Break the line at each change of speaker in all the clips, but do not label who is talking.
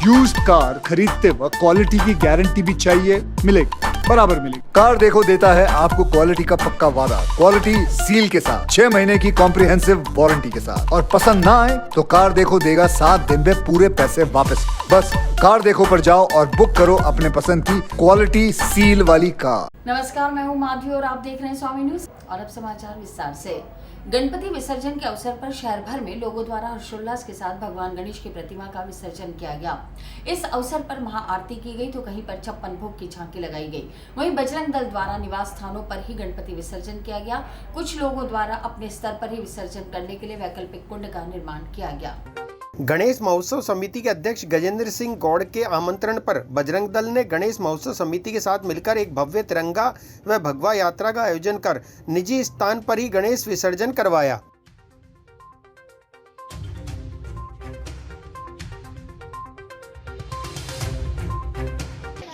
Used car खरीदते वक्त quality की गारंटी भी चाहिए, मिलेगी, बराबर मिलेगी। कार देखो देता है आपको क्वालिटी का पक्का वादा, क्वालिटी सील के साथ, 6 महीने की कॉम्प्रिहेंसिव वारंटी के साथ। और पसंद ना आए तो कार देखो देगा 7 दिन में पूरे पैसे वापस। बस कार देखो पर जाओ और बुक करो अपने पसंद की क्वालिटी सील वाली कार।
नमस्कार, मैं हूं माधवी और आप देख रहे हैं स्वामी न्यूज। और अब समाचार विस्तार से। गणपति विसर्जन के अवसर पर शहर भर में लोगों द्वारा हर्षोल्लास के साथ भगवान गणेश की प्रतिमा का विसर्जन किया गया। इस अवसर पर महाआरती की गई तो कहीं पर 56 भोग की झांकी लगाई गई। वहीं बजरंग दल द्वारा निवास स्थानों पर ही गणपति विसर्जन किया गया। कुछ लोगों द्वारा अपने स्तर पर ही विसर्जन करने के लिए वैकल्पिक कुंड का निर्माण किया गया।
गणेश महोत्सव समिति के अध्यक्ष गजेंद्र सिंह गौड़ के आमंत्रण पर बजरंग दल ने गणेश महोत्सव समिति के साथ मिलकर एक भव्य तिरंगा व भगवा यात्रा का आयोजन कर निजी स्थान पर ही गणेश विसर्जन करवाया।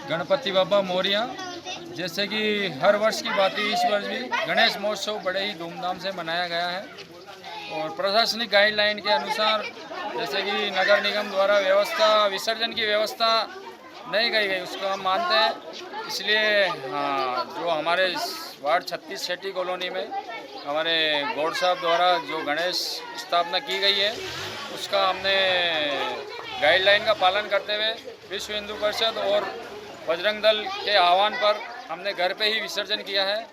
गणपति बाबा मोरिया। जैसे कि हर वर्ष की बात ही इस वर्ष भी गणेश महोत्सव बड़े ही धूमधाम से मनाया गया है और प्रशासनिक गाइडलाइन के अनुसार जैसे कि नगर निगम द्वारा व्यवस्था विसर्जन की व्यवस्था नहीं की गई उसको हम मानते हैं। इसलिए जो हमारे वार्ड 36 शेट्टी कॉलोनी में हमारे गौड़ साहब द्वारा जो गणेश स्थापना की गई है उसका हमने गाइडलाइन का पालन करते हुए विश्व हिंदू परिषद और बजरंग दल के आह्वान पर हमने घर पे ही विसर्जन किया है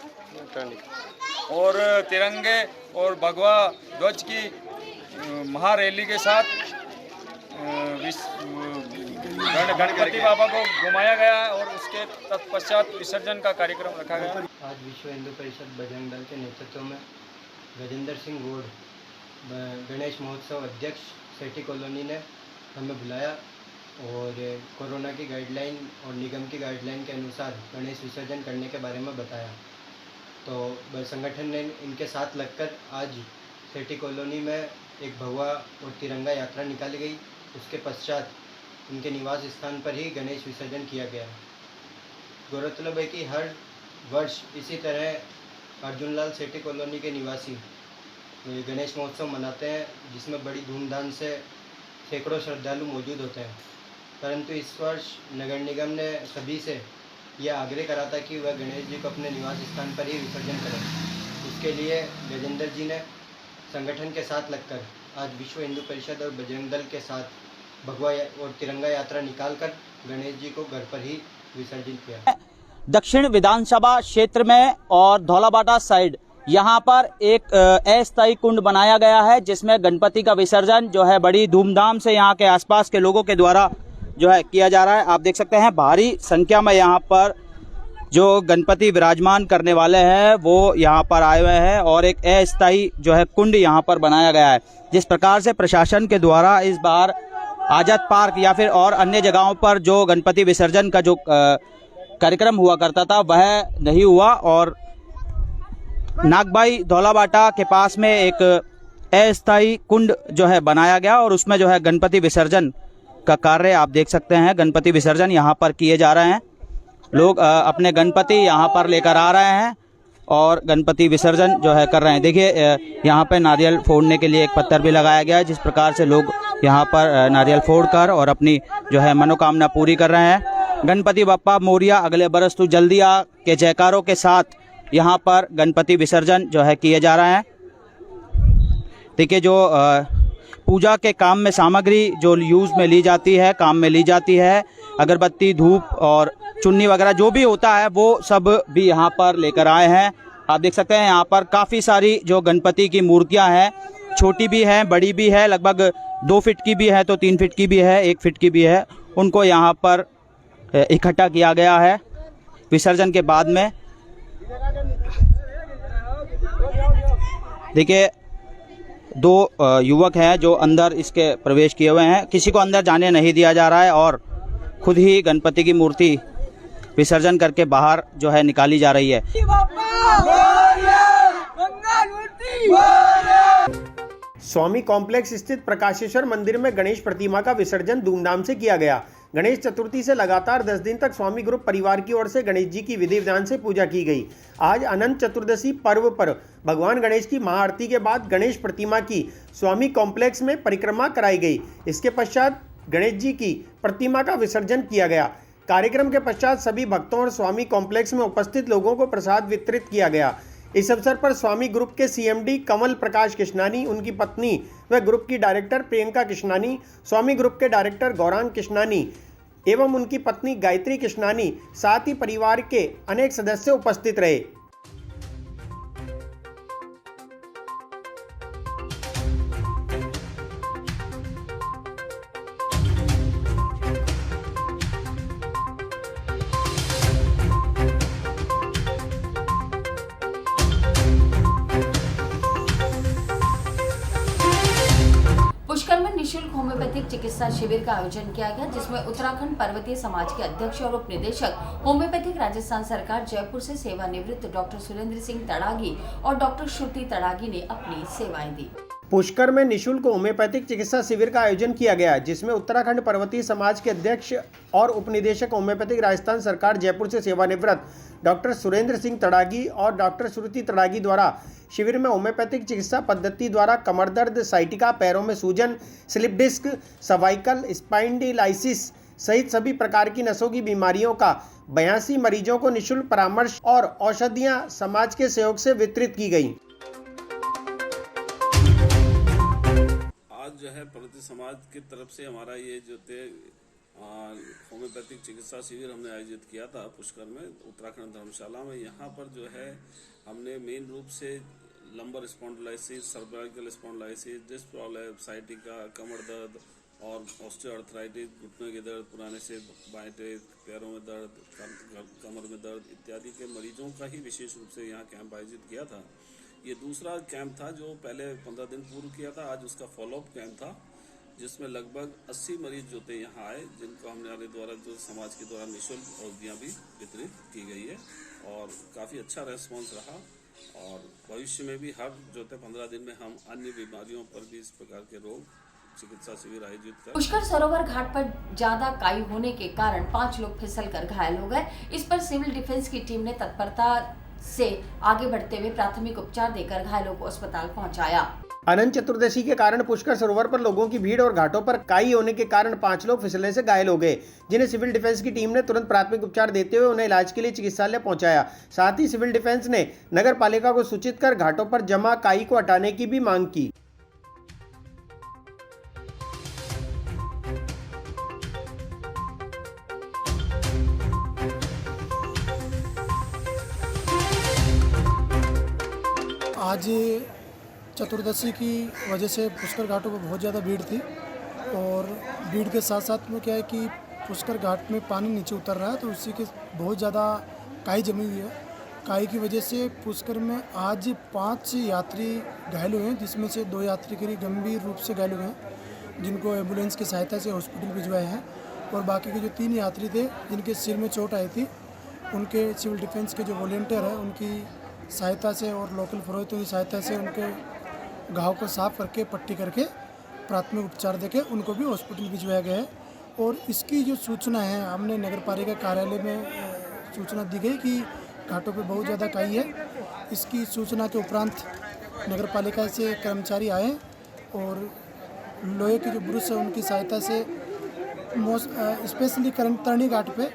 और तिरंगे और भगवा ध्वज की महारैली के साथ गणपति बाबा को घुमाया गया है और उसके तत्पश्चात विसर्जन का कार्यक्रम रखा गया।
आज विश्व हिंदू परिषद बजरंग दल के नेतृत्व में गजेंद्र सिंह गौड़ गणेश महोत्सव अध्यक्ष सेठी कॉलोनी ने हमें बुलाया और कोरोना की गाइडलाइन और निगम की गाइडलाइन के अनुसार गणेश विसर्जन करने के बारे में बताया। तो संगठन ने इनके साथ लगकर आज सेठी कॉलोनी में एक भगवा और तिरंगा यात्रा निकाली गई। उसके पश्चात इनके निवास स्थान पर ही गणेश विसर्जन किया गया। गौरतलब है कि हर वर्ष इसी तरह अर्जुन लाल सेठी कॉलोनी के निवासी गणेश महोत्सव मनाते हैं जिसमें बड़ी धूमधाम से सैकड़ों श्रद्धालु मौजूद होते हैं। परंतु इस वर्ष नगर निगम ने सभी से यह आग्रह करा था कि वह गणेश जी को अपने निवास स्थान पर ही विसर्जन करें। इसके लिए गजेंद्र जी ने संगठन के साथ लगकर आज विश्व हिंदू परिषद और बजरंग दल के साथ भगवा और तिरंगा यात्रा निकालकर गणेश जी को घर पर ही विसर्जित किया।
दक्षिण विधानसभा क्षेत्र में और धौलाबाटा साइड यहाँ पर एक अस्थायी कुंड बनाया गया है जिसमें गणपति का विसर्जन जो है बड़ी धूमधाम से यहाँ के आसपास के लोगों के द्वारा जो है किया जा रहा है। आप देख सकते हैं भारी संख्या में यहाँ पर जो गणपति विराजमान करने वाले हैं वो यहाँ पर आए हुए हैं और एक अस्थायी जो है कुंड यहाँ पर बनाया गया है। जिस प्रकार से प्रशासन के द्वारा इस बार आजाद पार्क या फिर और अन्य जगहों पर जो गणपति विसर्जन का जो कार्यक्रम हुआ करता था वह नहीं हुआ और नागबाई धौलाबाटा के पास में एक अस्थायी कुंड जो है बनाया गया और उसमें जो है गणपति विसर्जन का कार्य आप देख सकते हैं। गणपति विसर्जन यहाँ पर किए जा रहे हैं। लोग अपने गणपति यहाँ पर लेकर आ रहे हैं और गणपति विसर्जन जो है कर रहे हैं। देखिए यहाँ पे नारियल फोड़ने के लिए एक पत्थर भी लगाया गया है जिस प्रकार से लोग यहाँ पर नारियल फोड़कर और अपनी जो है मनोकामना पूरी कर रहे हैं। गणपति बप्पा मोरिया अगले बरस तू जल्दी आ के जयकारों के साथ यहाँ पर गणपति विसर्जन जो है किए जा रहे हैं। देखिए जो पूजा के काम में सामग्री जो यूज़ में ली जाती है, काम में ली जाती है, अगरबत्ती, धूप और चुन्नी वगैरह जो भी होता है वो सब भी यहाँ पर लेकर आए हैं। आप देख सकते हैं यहाँ पर काफ़ी सारी जो गणपति की मूर्तियाँ हैं, छोटी भी हैं, बड़ी भी है, लगभग 2 फीट की भी है तो 3 फीट की भी है, 1 फीट की भी है। उनको यहाँ पर इकट्ठा किया गया है विसर्जन के बाद में। देखिए 2 युवक हैं जो अंदर इसके प्रवेश किए हुए हैं। किसी को अंदर जाने नहीं दिया जा रहा है और खुद ही गणपति की मूर्ति विसर्जन करके बाहर जो है निकाली जा रही है।
स्वामी कॉम्प्लेक्स स्थित प्रकाशेश्वर मंदिर में गणेश प्रतिमा का विसर्जन धूमधाम से किया गया। गणेश चतुर्थी से लगातार 10 दिन तक स्वामी ग्रुप परिवार की ओर से गणेश जी की विधि विधान से पूजा की गई। आज अनंत चतुर्दशी पर्व पर भगवान गणेश की महाआरती के बाद गणेश प्रतिमा की स्वामी कॉम्प्लेक्स में परिक्रमा कराई गई। इसके पश्चात गणेश जी की प्रतिमा का विसर्जन किया गया। कार्यक्रम के पश्चात सभी भक्तों और स्वामी कॉम्प्लेक्स में उपस्थित लोगों को प्रसाद वितरित किया गया। इस अवसर पर स्वामी ग्रुप के सीएमडी कमल प्रकाश कृष्णानी, उनकी पत्नी व ग्रुप की डायरेक्टर प्रियंका कृष्णानी, स्वामी ग्रुप के डायरेक्टर गौरांग कृष्णानी एवं उनकी पत्नी गायत्री कृष्णानी, साथ ही परिवार के अनेक सदस्य उपस्थित रहे।
पुष्कर में निशुल्क होम्योपैथिक चिकित्सा शिविर का आयोजन किया गया, जिसमें उत्तराखंड पर्वतीय समाज के अध्यक्ष और उप निदेशक होम्योपैथिक राजस्थान सरकार जयपुर से सेवानिवृत्त डॉक्टर सुरेंद्र सिंह तड़ागी और डॉक्टर श्रुति तड़ागी ने अपनी सेवाएं दी।
पुष्कर में निशुल्क होम्योपैथिक चिकित्सा शिविर का आयोजन किया गया, जिसमें उत्तराखंड पर्वतीय समाज के अध्यक्ष और उपनिदेशक होम्योपैथिक राजस्थान सरकार जयपुर से सेवानिवृत्त डॉक्टर सुरेंद्र सिंह तड़ागी और डॉक्टर श्रुति तड़ागी द्वारा शिविर में होम्योपैथिक चिकित्सा पद्धति द्वारा कमर दर्द, साइटिका, पैरों में सूजन, स्लिप डिस्क, सर्वाइकल स्पाइंडिलाइसिस सहित सभी प्रकार की नसों की बीमारियों का 82 मरीजों को निःशुल्क परामर्श और औषधियां समाज के सहयोग से वितरित की गई।
आज जो है पर्वतीय समाज की तरफ से हमारा ये जो थे होम्योपैथिक चिकित्सा शिविर हमने आयोजित किया था पुष्कर में, उत्तराखंड धर्मशाला में। यहाँ पर जो है हमने मेन रूप से lumbar spondylosis, cervical spondylosis, disc problem, sciatica, कमर दर्द और ऑस्टियोआर्थराइटिस, घुटने के दर्द, पुराने से बाएं पैरों में दर्द, कमर में दर्द इत्यादि के मरीजों का ही विशेष रूप से यहाँ कैंप आयोजित किया था। ये दूसरा कैंप था जो पहले 15 दिन पूर्व किया था, आज उसका फॉलोअप कैंप था, जिसमें लगभग 80 मरीज जो थे यहाँ आए, जिनको हमारे द्वारा जो समाज के द्वारा निःशुल्क औषधियाँ भी वितरित की गई है और काफ़ी अच्छा रेस्पॉन्स रहा। और भविष्य में भी हर जो थे 15 दिन में हम अन्य बीमारियों पर भी इस प्रकार के रोग चिकित्सा शिविर आयोजित कर।
पुष्कर सरोवर घाट पर ज्यादा काई होने के कारण 5 लोग फिसलकर घायल हो गए। इस पर सिविल डिफेंस की टीम ने तत्परता से आगे बढ़ते हुए प्राथमिक उपचार देकर घायलों को अस्पताल पहुंचाया।
अनंत चतुर्दशी के कारण पुष्कर सरोवर पर लोगों की भीड़ और घाटों पर काई होने के कारण 5 लोग फिसलने से घायल हो गए, जिन्हें सिविल डिफेंस की टीम ने तुरंत प्राथमिक उपचार देते हुए उन्हें इलाज के लिए चिकित्सालय पहुंचाया। साथ ही सिविल डिफेंस ने नगर पालिका को सूचित कर घाटों पर जमा काई को हटाने की भी मांग की।
आज चतुर्दशी की वजह से पुष्कर घाटों पर बहुत ज़्यादा भीड़ थी और भीड़ के साथ साथ में क्या है कि पुष्कर घाट में पानी नीचे उतर रहा है, तो उसी के बहुत ज़्यादा काई जमी हुई है। काई की वजह से पुष्कर में आज 5 यात्री घायल हुए हैं, जिसमें से 2 यात्री के लिए गंभीर रूप से घायल हुए हैं, जिनको एम्बुलेंस की सहायता से हॉस्पिटल भिजवाए हैं। और बाकी के जो 3 यात्री थे जिनके सिर में चोट आई थी, उनके सिविल डिफेंस के जो वॉलंटियर हैं उनकी सहायता से और लोकल पुरोहितों की सहायता से उनके घाव को साफ करके पट्टी करके प्राथमिक उपचार देके उनको भी हॉस्पिटल भिजवाया गया है। और इसकी जो सूचना है, हमने नगर पालिका कार्यालय में सूचना दी गई कि घाटों पे बहुत ज़्यादा काई है। इसकी सूचना के उपरांत नगर पालिका से कर्मचारी आए और लोहे के जो ब्रुश है उनकी सहायता से स्पेशली तरणी घाट पे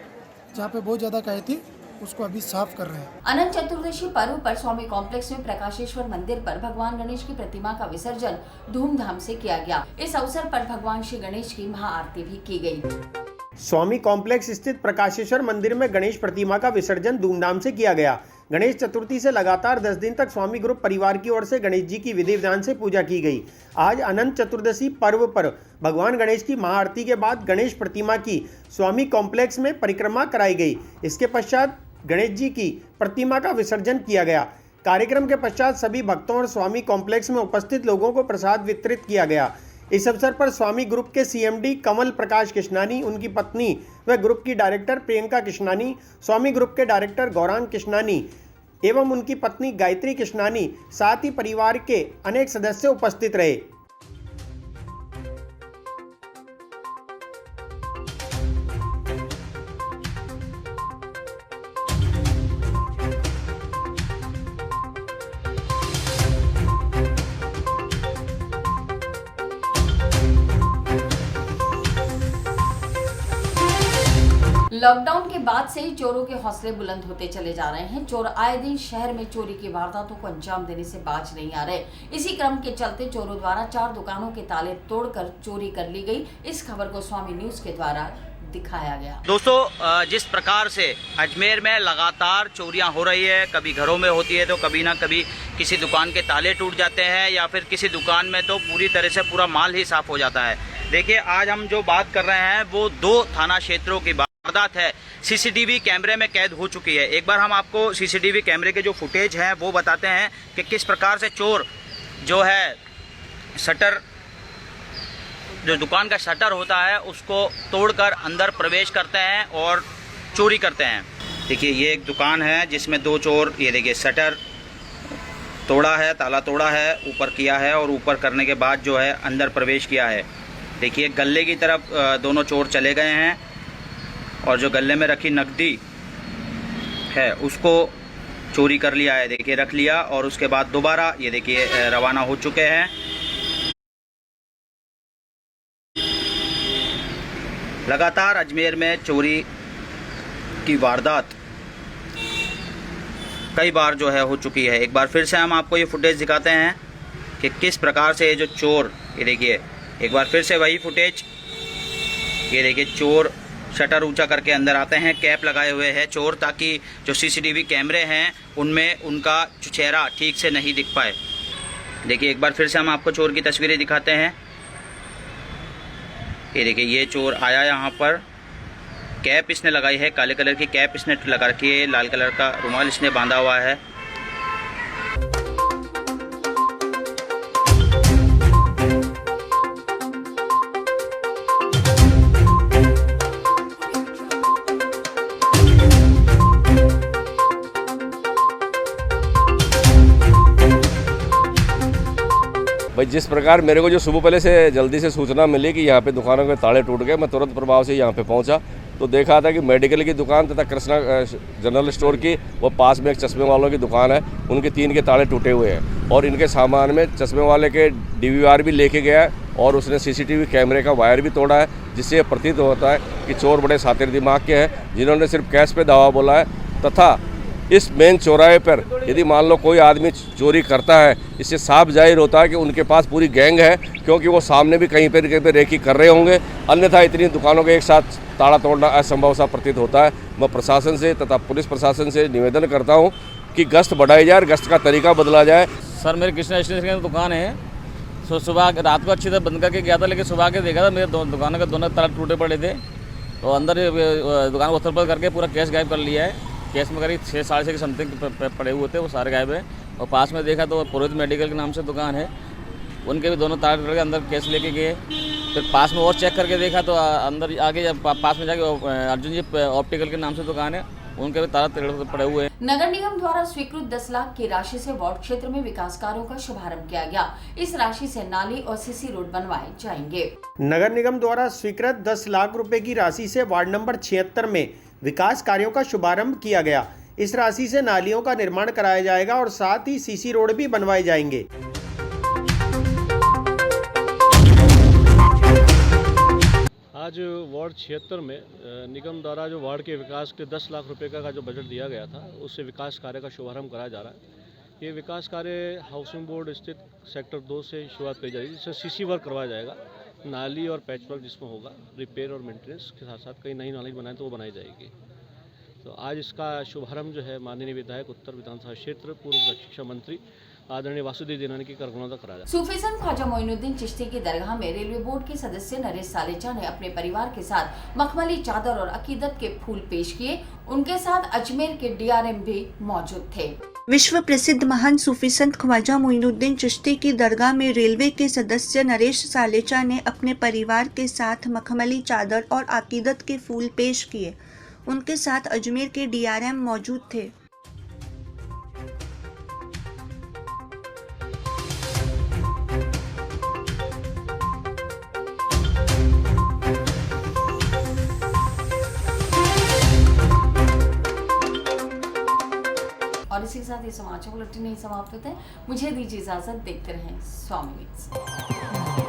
जहाँ पे बहुत ज़्यादा काई थी उसको अभी साफ कर रहे हैं।
अनंत चतुर्दशी पर्व पर स्वामी कॉम्प्लेक्स में प्रकाशेश्वर मंदिर पर भगवान गणेश की प्रतिमा का विसर्जन धूमधाम से किया गया। इस अवसर पर भगवान श्री गणेश की महाआरती भी की गई।
स्वामी कॉम्प्लेक्स स्थित प्रकाशेश्वर मंदिर में गणेश प्रतिमा का विसर्जन धूमधाम से किया गया। गणेश चतुर्थी से लगातार 10 दिन तक स्वामी ग्रुप परिवार की ओर से गणेश जी की विधि विधान से पूजा की गई। आज अनंत चतुर्दशी पर्व पर भगवान गणेश की महाआरती के बाद गणेश प्रतिमा की स्वामी कॉम्प्लेक्स में परिक्रमा कराई गई। इसके पश्चात गणेश जी की प्रतिमा का विसर्जन किया गया। कार्यक्रम के पश्चात सभी भक्तों और स्वामी कॉम्प्लेक्स में उपस्थित लोगों को प्रसाद वितरित किया गया। इस अवसर पर स्वामी ग्रुप के सीएमडी कमल प्रकाश कृष्णानी, उनकी पत्नी व ग्रुप की डायरेक्टर प्रियंका कृष्णानी, स्वामी ग्रुप के डायरेक्टर गौरांग कृष्णानी एवं उनकी पत्नी गायत्री कृष्णानी, साथ ही परिवार के अनेक सदस्य उपस्थित रहे।
लॉकडाउन के बाद से ही चोरों के हौसले बुलंद होते चले जा रहे हैं। चोर आए दिन शहर में चोरी की वारदातों को अंजाम देने से बाज नहीं आ रहे। इसी क्रम के चलते चोरों द्वारा 4 दुकानों के ताले तोड़कर चोरी कर ली गई। इस खबर को स्वामी न्यूज के द्वारा दिखाया गया।
दोस्तों, जिस प्रकार से अजमेर में लगातार चोरियां हो रही है, कभी घरों में होती है तो कभी ना कभी किसी दुकान के ताले टूट जाते हैं या फिर किसी दुकान में तो पूरी तरह से पूरा माल ही साफ हो जाता है। देखिए, आज हम जो बात कर रहे हैं वो 2 थाना क्षेत्रों की वारदात है, सीसीटीवी कैमरे में कैद हो चुकी है। एक बार हम आपको सीसीटीवी कैमरे के जो फुटेज हैं वो बताते हैं कि किस प्रकार से चोर जो है शटर, जो दुकान का शटर होता है उसको तोड़कर अंदर प्रवेश करते हैं और चोरी करते हैं। देखिए, ये एक दुकान है जिसमें 2 चोर, ये देखिए शटर तोड़ा है, ताला तोड़ा है, ऊपर किया है और ऊपर करने के बाद जो है अंदर प्रवेश किया है। देखिए, गले की तरफ दोनों चोर चले गए हैं और जो गले में रखी नकदी है उसको चोरी कर लिया है। देखिए, रख लिया और उसके बाद दोबारा ये देखिए रवाना हो चुके हैं। लगातार अजमेर में चोरी की वारदात कई बार जो है हो चुकी है। एक बार फिर से हम आपको ये फुटेज दिखाते हैं कि किस प्रकार से ये जो चोर, ये देखिए एक बार फिर से वही फुटेज, ये देखिए चोर शटर ऊंचा करके अंदर आते हैं, कैप लगाए हुए हैं चोर, ताकि जो सीसीटीवी कैमरे हैं उनमें उनका चेहरा ठीक से नहीं दिख पाए। देखिए, एक बार फिर से हम आपको चोर की तस्वीरें दिखाते हैं। ये देखिए, ये चोर आया यहाँ पर, कैप इसने लगाई है, काले कलर की कैप इसने लगा रखी है, लाल कलर का रुमाल इसने बांधा हुआ है।
भाई, जिस प्रकार मेरे को जो सुबह पहले से जल्दी से सूचना मिली कि यहाँ पे दुकानों के ताले टूट गए, मैं तुरंत प्रभाव से यहाँ पे पहुँचा तो देखा था कि मेडिकल की दुकान तथा कृष्णा जनरल स्टोर की वो पास में एक चश्मे वालों की दुकान है, उनके 3 के ताले टूटे हुए हैं और इनके सामान में चश्मे वाले के DVR भी लेके गया है और उसने CCTV कैमरे का वायर भी तोड़ा है, जिससे प्रतीत होता है कि चोर बड़े शातिर दिमाग के हैं, जिन्होंने सिर्फ कैश पे दावा बोला है। तथा इस मेन चौराहे पर यदि मान लो कोई आदमी चोरी करता है, इससे साफ जाहिर होता है कि उनके पास पूरी गैंग है, क्योंकि वो सामने भी कहीं पे रेकी कर रहे होंगे, अन्यथा इतनी दुकानों के एक साथ ताला तोड़ना असंभव सा प्रतीत होता है। मैं प्रशासन से तथा पुलिस प्रशासन से निवेदन करता हूँ कि गश्त बढ़ाई जाए, गश्त का तरीका बदला जाए।
सर, मेरी कृष्णा स्टेशनरी की दुकान है, तो सुबह रात को अच्छी तरह बंद करके गया था, लेकिन सुबह के देखा था मेरे दुकानों के दोनों ताले टूटे पड़े थे, तो अंदर दुकान को उथल-पुथल करके पूरा कैश गायब कर लिया है। कैश में करीब 6-6.5 के समथिंग पड़े हुए थे, वो सारे गायब है। और पास में देखा तो पुरोहित मेडिकल के नाम से दुकान है, उनके भी दोनों ताले करके अंदर कैश लेके गए। फिर पास में और चेक करके देखा तो अंदर आगे पास में जाके अर्जुन जी ऑप्टिकल के नाम से दुकान है, उनके भी ताले पड़े हुए हैं।
नगर निगम द्वारा स्वीकृत 10 लाख की राशि से वार्ड क्षेत्र में विकास कार्यों का शुभारंभ किया गया। इस राशि से नाली और सीसी रोड बनवाए जाएंगे।
नगर निगम द्वारा स्वीकृत 10 लाख रुपए की राशि से वार्ड नंबर 76 में विकास कार्यों का शुभारंभ किया गया। इस राशि से नालियों का निर्माण कराया जाएगा और साथ ही सीसी रोड भी बनवाए जाएंगे।
आज वार्ड 76 में निगम द्वारा जो वार्ड के विकास के 10 लाख रुपए का जो बजट दिया गया था, उससे विकास कार्य का शुभारंभ कराया जा रहा है। ये विकास कार्य हाउसिंग बोर्ड स्थित सेक्टर 2 से शुरुआत की जाएगी, जिससे सीसी वर्क करवाया जाएगा, नाली और पैच वर्क जिसमें होगा, रिपेयर और मेंटेनेंस के साथ साथ कई नई नाली बनाए तो वो बनाई जाएगी। तो आज इसका शुभारंभ जो है माननीय विधायक उत्तर विधानसभा क्षेत्र पूर्व शिक्षा मंत्री आदरणीय वासुदेव देवनानी की करुणा करा जाए।
सूफी संत ख्वाजा मोइनुद्दीन चिश्ती की दरगाह में रेलवे बोर्ड के सदस्य नरेश सालेचा ने अपने परिवार के साथ मखमली चादर और अकीदत के फूल पेश किए। उनके साथ अजमेर के DRM भी मौजूद थे।
विश्व प्रसिद्ध महान सूफी संत ख्वाजा मोइनुद्दीन चिश्ती की दरगाह में रेलवे के सदस्य नरेश सालेचा ने अपने परिवार के साथ मखमली चादर और अकीदत के फूल पेश किए। उनके साथ अजमेर के DRM मौजूद थे।
और इसी के साथ ये समाचार बुलेटिन नहीं समाप्त होते हैं। मुझे दीजिए इजाजत, देखते रहें स्वामी न्यूज़।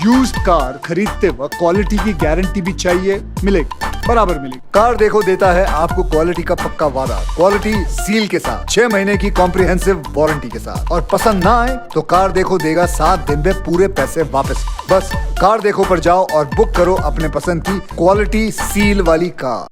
यूज्ड कार खरीदते वक्त क्वालिटी की गारंटी भी चाहिए, मिलेगी, बराबर मिलेगी। कार देखो देता है आपको क्वालिटी का पक्का वादा, क्वालिटी सील के साथ, 6 महीने की कॉम्प्रिहेंसिव वारंटी के साथ। और पसंद ना आए तो कार देखो देगा 7 दिन में पूरे पैसे वापस। बस कार देखो पर जाओ और बुक करो अपने पसंद की क्वालिटी सील वाली कार।